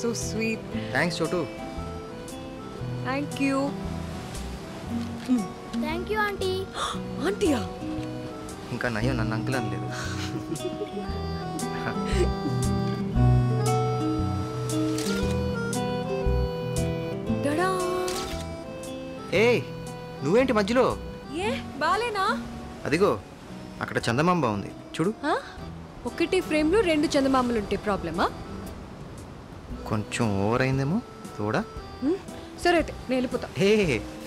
So sweet. Thanks Chotu. Thank you. Thank you aunty. ఆంటీయా? ఇంకా నయ్యో నన్ను అంకుల్ అనలేదు. ఏయ్ నువ్వేంటి మధ్యలో? ఏ బాలేనా? అదిగో అక్కడ చందమామ బాగుంది చూడు. ఒకటి ఫ్రేమ్లో 2 చందమామలు ఉంటే ప్రాబ్లమా? కొంచెం ఓవర్ అయిందేమో తోడా. సరే అయితే నేను వెళ్ళిపోతా. హే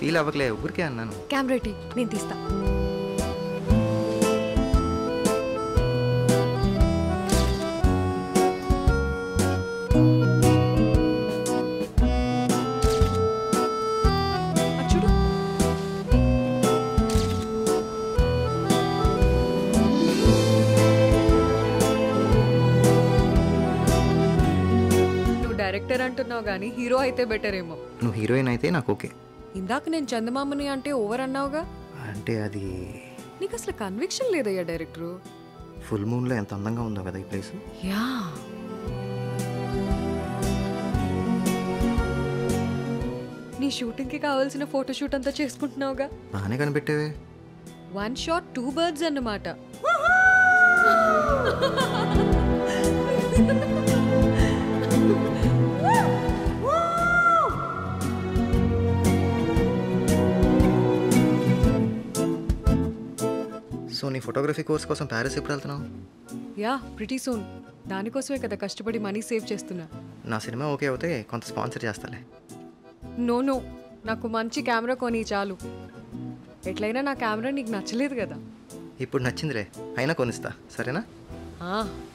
ఫీల్ అవ్వకలే, ఊరికే అన్నాను. కెమెరా నేను తీస్తా. డైరెక్టర్ అంటున్నావు కానీ హీరో అయితే బెటర్ ఏమో. నువ్వు హీరోయిన్ అయితే నాకు ఓకే. ఇందాక నేను చందమామని అంటే ఓవర్ అన్నావుగా. అంటే అది నీకు అసలు కన్విక్షన్ లేదయ్యా డైరెక్టరు. ఫుల్ మూన్ లో ఎంత అందంగా ఉందో కదా ఈ ప్లేస్. యా నీ షూటింగ్ కి కావాల్సిన ఫోటోషూట్ అంతా చేసుకుంటున్నావుగా. బాగానే కనిపెట్టేవే. 1 shot 2 birds అన్నమాట. సో నీ ఫోటోగ్రఫీ కోర్స్ కోసం ప్యారిస్ ఎప్పుడు వెళ్తున్నావు? Yeah pretty soon. దానికోసమే కదా కష్టపడి మనీ సేవ్ చేస్తున్నా. నా సినిమా ఓకే అవుతే కొంత స్పాన్సర్ చేస్తాలే. నో నాకు మంచి కెమెరా కొని చాలు. ఎట్లయినా నా కెమెరా నీకు నచ్చలేదు కదా. ఇప్పుడు నచ్చిందిలే, అయినా కొనిస్తా సరేనా?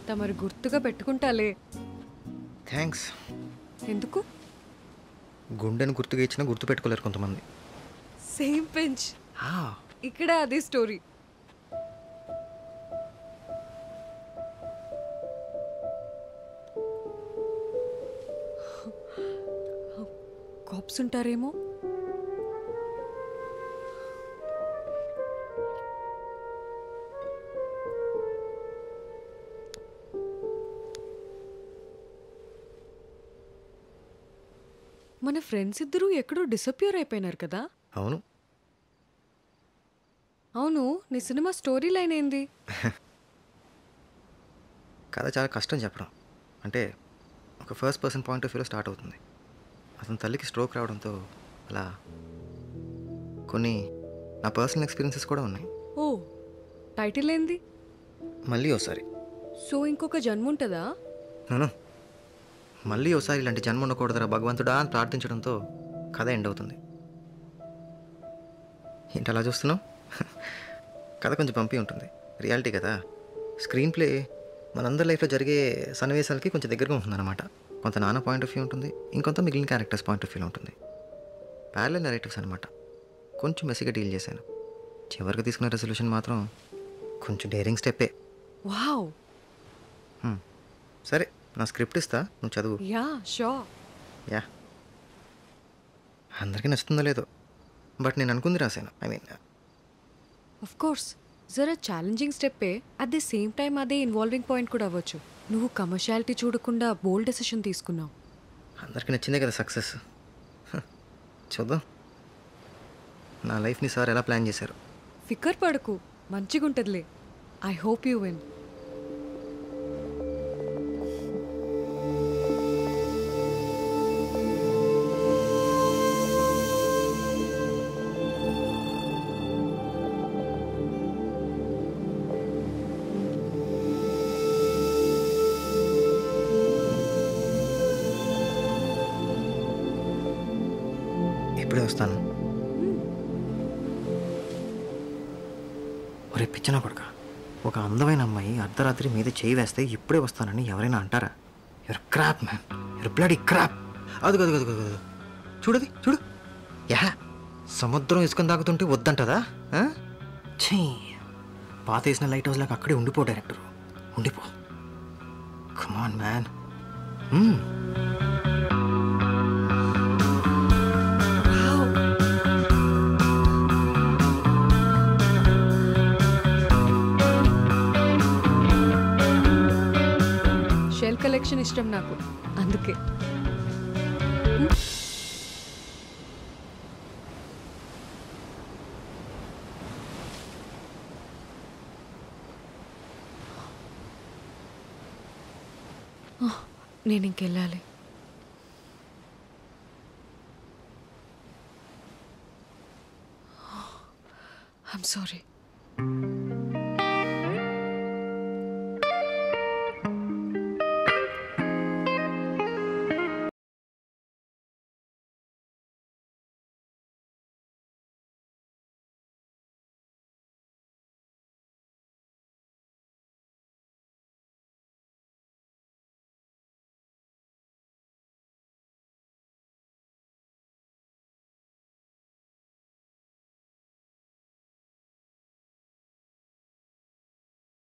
తమరు గుర్తుగా పెట్టుకుంటాలే. థ్యాంక్స్. ఎందుకు? గుండెను గుర్తుగా ఇచ్చినా గుర్తు పెట్టుకోలేరు కొంతమంది. సేమ్ పెంచ్. ఇక్కడ అదే స్టోరీ. కాప్స్ ఉంటారేమో. మన ఫ్రెండ్స్ ఇద్దరూ ఎక్కడో డిసపియర్ అయిపోయినారు కదా. అవును నీ సినిమా స్టోరీ లైన్ ఏంది? కథ చాలా కష్టం చెప్పడం. అంటే ఒక ఫస్ట్ పర్సన్ పాయింట్ ఆఫ్ వ్యూలో స్టార్ట్ అవుతుంది. అతని తల్లికి స్ట్రోక్ రావడంతో అలా కొన్ని నా పర్సనల్ ఎక్స్పీరియన్సెస్ కూడా ఉన్నాయి. ఓ టైటిల్ ఏంది? మళ్ళీ ఒకసారి. సో ఇంకొక జన్మ ఉంటుందా? మళ్ళీ ఒకసారి ఇలాంటి జన్మ ఉండకూడదురా భగవంతుడా అని ప్రార్థించడంతో కథ ఎండ్ అవుతుంది. ఏంటి అలా చూస్తున్నావు? కథ కొంచెం పంపి ఉంటుంది, రియాలిటీ కదా. స్క్రీన్ ప్లే మనందరి లైఫ్లో జరిగే సన్నివేశాలకి కొంచెం దగ్గరగా ఉంటుందన్నమాట. కొంత నాన్న పాయింట్ ఆఫ్ వ్యూ ఉంటుంది, ఇంకొంత మిగిలిన క్యారెక్టర్స్ పాయింట్ ఆఫ్ వ్యూలో ఉంటుంది. ప్యారలల్ నెరేటివ్స్ అనమాట. కొంచెం మెస్సీగా డీల్ చేశాను. చివరికి తీసుకున్న రెజల్యూషన్ మాత్రం కొంచెం డేరింగ్ స్టెప్పే. వావ్. సరే నా స్క్రిప్ట్ ఇస్తా, నువ్వు చదువు. Yeah sure. యా అందరికీ నచ్చుతుందో లేదో, బట్ నేను అనుకుంది రాశాను. ఆఫ్ కోర్స్ జరా ఛాలెంజింగ్ స్టెప్పే. అట్ ది సేమ్ టైం అదే ఇన్వాల్వింగ్ పాయింట్ కూడా అవ్వచ్చు. నువ్వు కమర్షియాలిటీ చూడకుండా బోల్డ్ డెసిషన్ తీసుకున్నావు. అందరికీ నచ్చిందే కదా సక్సెస్. చూద్దాం నా లైఫ్ని సార్ ఎలా ప్లాన్ చేశారు. ఫికర్ పడకు, మంచిగా ఉంటుందిలే. I hope you win. ఇప్పుడే వస్తాను. ఒరే పిచ్చిన కొడుక, ఒక అందమైన అమ్మాయి అర్ధరాత్రి మీద చేయి వేస్తే ఇప్పుడే వస్తానని ఎవరైనా అంటారా? Your crop man, your bloody crop. అది చూడది చూడు. యా సముద్రం ఇసుకొని తాగుతుంటే వద్దంటదా? ఛీ, పాత వేసిన లైట్ హౌస్ లాగా అక్కడే ఉండిపో డైరెక్టర్, ఉండిపో. Come on man. షెల్ కలెక్షన్ ఇష్టం నాకు, అందుకే. నేను ఇంకెళ్ళాలి. I'm sorry.